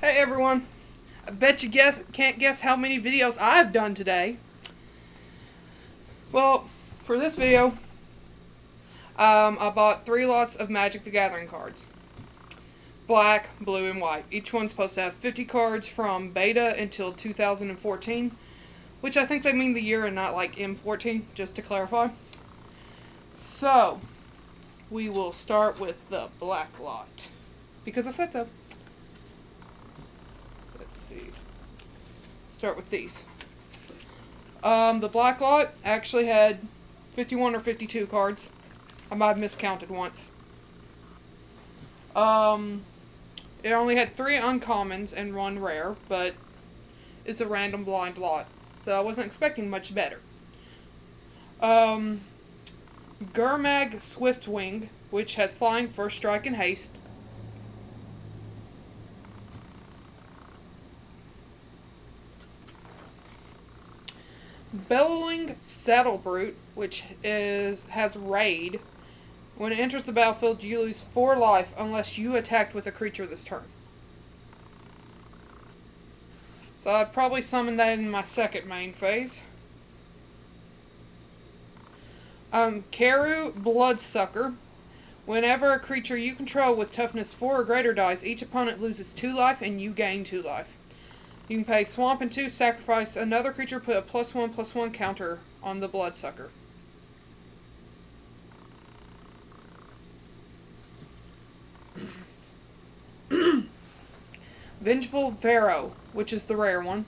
Hey everyone, I bet you can't guess how many videos I've done today. Well, for this video, I bought 3 lots of Magic the Gathering cards. Black, blue, and white. Each one's supposed to have 50 cards from beta until 2014, which I think they mean the year and not like M14, just to clarify. So, we will start with the black lot, because I said so. Start with these. The black lot actually had 51 or 52 cards. I might have miscounted once. It only had 3 uncommons and 1 rare, but it's a random blind lot, so I wasn't expecting much better. Gurmag Swiftwing, which has flying, first strike, and haste. Bellowing Saddlebrute, which has raid. When it enters the battlefield, you lose 4 life unless you attacked with a creature this turn. So I'd probably summon that in my second main phase. Karu Bloodsucker. Whenever a creature you control with toughness 4 or greater dies, each opponent loses 2 life and you gain 2 life. You can pay Swamp and 2, sacrifice another creature, put a +1/+1 counter on the Bloodsucker. Vengeful Pharaoh, which is the rare one.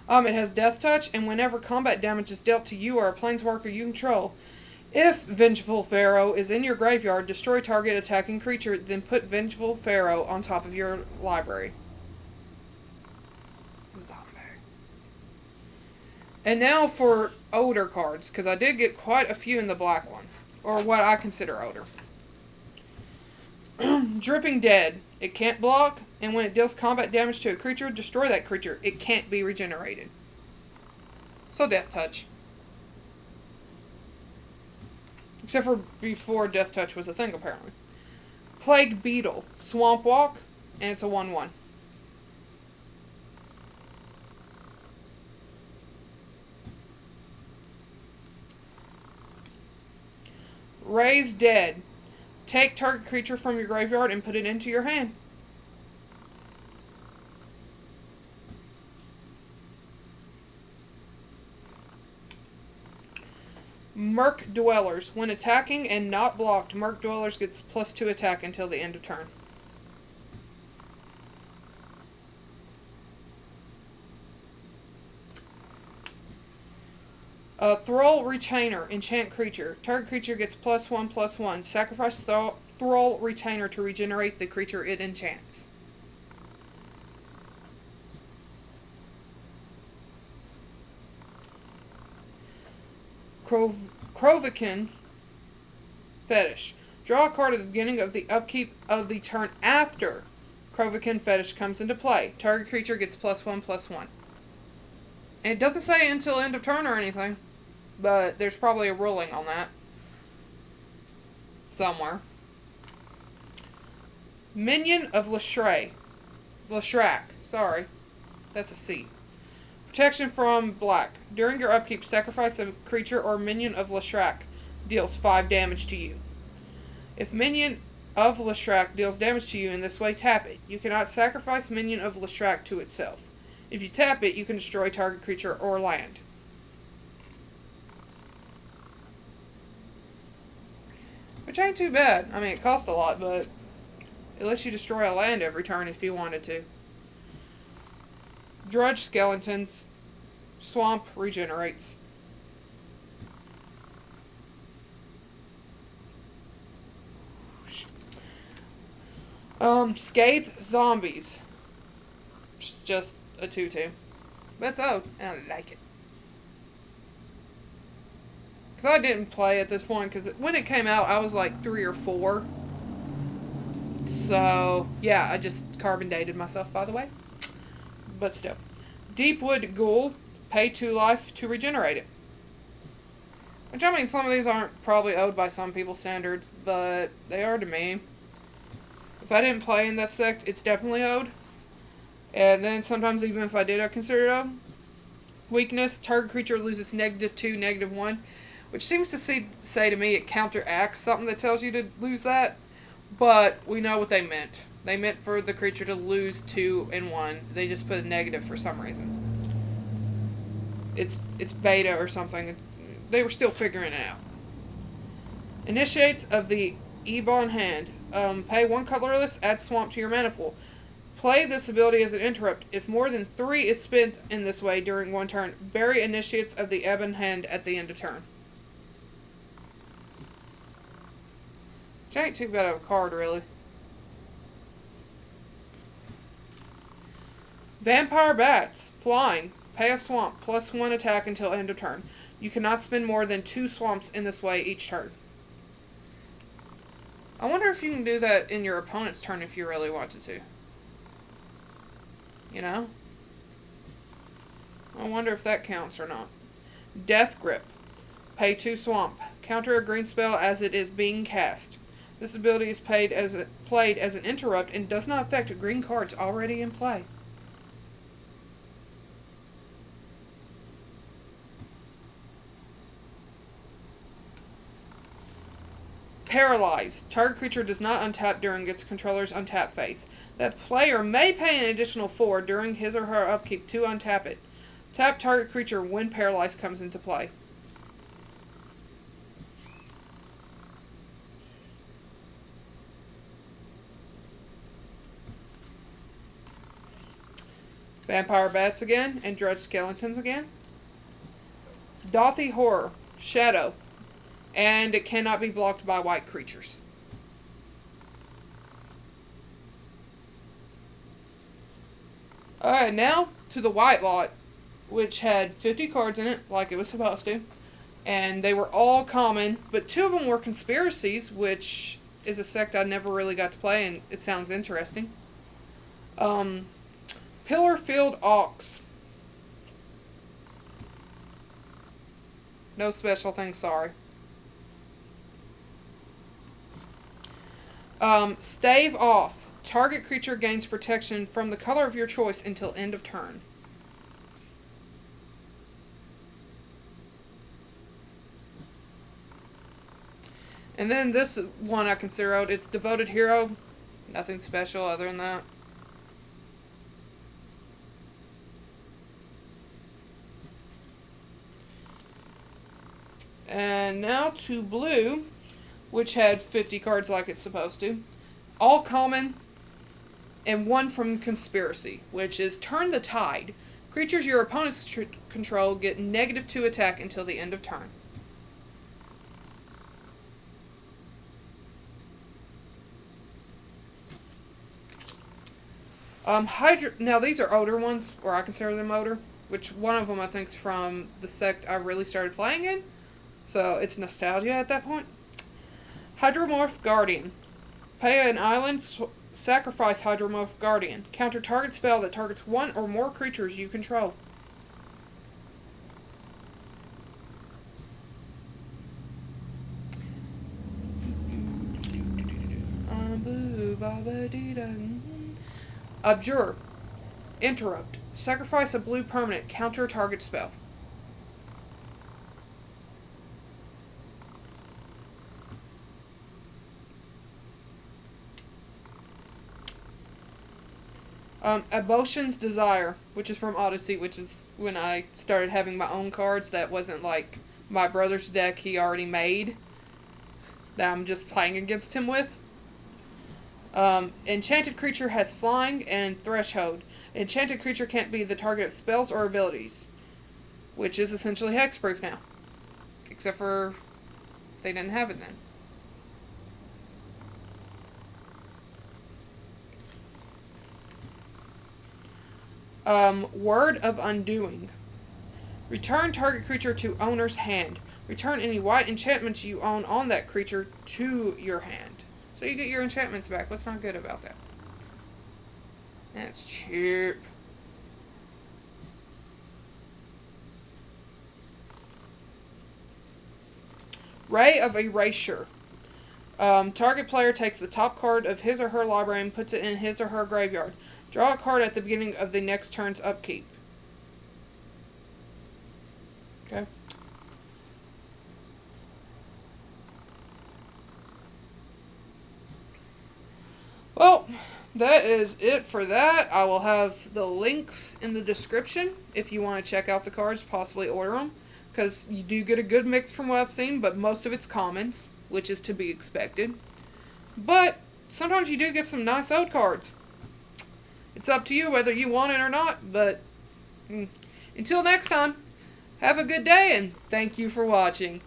It has Death Touch, and whenever combat damage is dealt to you or a planeswalker you control, if Vengeful Pharaoh is in your graveyard, destroy target attacking creature, then put Vengeful Pharaoh on top of your library. And now for older cards, because I did get quite a few in the black one, or what I consider older. Dripping Dead. It can't block, and when it deals combat damage to a creature, destroy that creature. It can't be regenerated. So Death Touch. Except for before Death Touch was a thing, apparently. Plague Beetle. Swamp Walk, and it's a 1/1. Raise Dead. Take target creature from your graveyard and put it into your hand. Murk Dwellers. When attacking and not blocked, Murk Dwellers gets +2 attack until the end of turn. Thrall Retainer. Enchant creature. Target creature gets +1/+1. Sacrifice Thrall Retainer to regenerate the creature it enchants. Krovikan Fetish. Draw a card at the beginning of the upkeep of the turn after Krovikan Fetish comes into play. Target creature gets +1/+1. And it doesn't say until end of turn or anything, but there's probably a ruling on that somewhere. Minion of Leshrac. Sorry. That's a C. Protection from black. During your upkeep, sacrifice a creature or minion of Leshrac deals 5 damage to you. If minion of Leshrac deals damage to you in this way, tap it. You cannot sacrifice minion of Leshrac to itself. If you tap it, you can destroy target creature or land. Which ain't too bad. I mean, it costs a lot, but it lets you destroy a land every turn if you wanted to. Drudge Skeletons. Swamp regenerates. Scathe Zombies. It's just a 2/2. But it's old, and I like it. Because I didn't play at this point, because when it came out, I was like 3 or 4. So, yeah, I just carbon dated myself, by the way. But still. Deepwood Ghoul. Pay 2 life to regenerate it. Which, I mean, some of these aren't probably owed by some people's standards, but they are to me. If I didn't play in that sect, it's definitely owed. And then sometimes even if I did, I consider it a weakness. Target creature loses -2, -1, which seems to say to me it counteracts something that tells you to lose that. But we know what they meant. They meant for the creature to lose 2 and 1. They just put a negative for some reason. It's beta or something. They were still figuring it out. Initiates of the Ebon hand. Pay 1 colorless, add swamp to your mana pool. Play this ability as an interrupt. If more than 3 is spent in this way during 1 turn, bury Initiates of the Ebon hand at the end of turn. Which ain't too bad of a card, really. Vampire Bats. Flying. Pay a swamp. +1 attack until end of turn. You cannot spend more than 2 swamps in this way each turn. I wonder if you can do that in your opponent's turn if you really wanted to. You know? I wonder if that counts or not. Death Grip. Pay 2 swamp. Counter a green spell as it is being cast. This ability is played as an interrupt and does not affect green cards already in play. Paralyze. Target creature does not untap during its controller's untap phase. That player may pay an additional 4 during his or her upkeep to untap it. Tap target creature when Paralyze comes into play. Vampire Bats again, and Dredge Skeletons again. Dauthi Horror. Shadow. And it cannot be blocked by white creatures. Alright, now to the white lot, which had 50 cards in it, like it was supposed to. And they were all common, but 2 of them were conspiracies, which is a sect I never really got to play, and it sounds interesting. Pillarfield Ox. No special thing, sorry. Stave Off. Target creature gains protection from the color of your choice until end of turn. And then this one I consider out. It's Devoted Hero. Nothing special other than that. And now to blue, which had 50 cards like it's supposed to. All common, and 1 from Conspiracy, which is Turn the Tide. Creatures your opponents control get -2 attack until the end of turn. Now these are older ones, or I consider them older, which one of them I think is from the sect I really started playing in, so it's nostalgia at that point. Hydromorph Guardian. Pay an island, sacrifice Hydromorph Guardian. Counter target spell that targets 1 or more creatures you control. Abjure. Interrupt. Sacrifice a blue permanent. Counter target spell. Abotion's Desire, which is from Odyssey, which is when I started having my own cards that wasn't like my brother's deck he already made that I'm just playing against him with. Enchanted creature has flying and threshold. Enchanted creature can't be the target of spells or abilities, which is essentially hexproof now. Except for they didn't have it then. Word of Undoing. Return target creature to owner's hand. Return any white enchantments you own on that creature to your hand. So you get your enchantments back. What's not good about that? That's cheap. Ray of Erasure. Target player takes the top card of his or her library and puts it in his or her graveyard. Draw a card at the beginning of the next turn's upkeep. Okay. Well, that is it for that. I will have the links in the description if you want to check out the cards, possibly order them, because you do get a good mix from what I've seen, but most of it's commons, which is to be expected. But sometimes you do get some nice old cards. It's up to you whether you want it or not, but until next time, have a good day, and thank you for watching.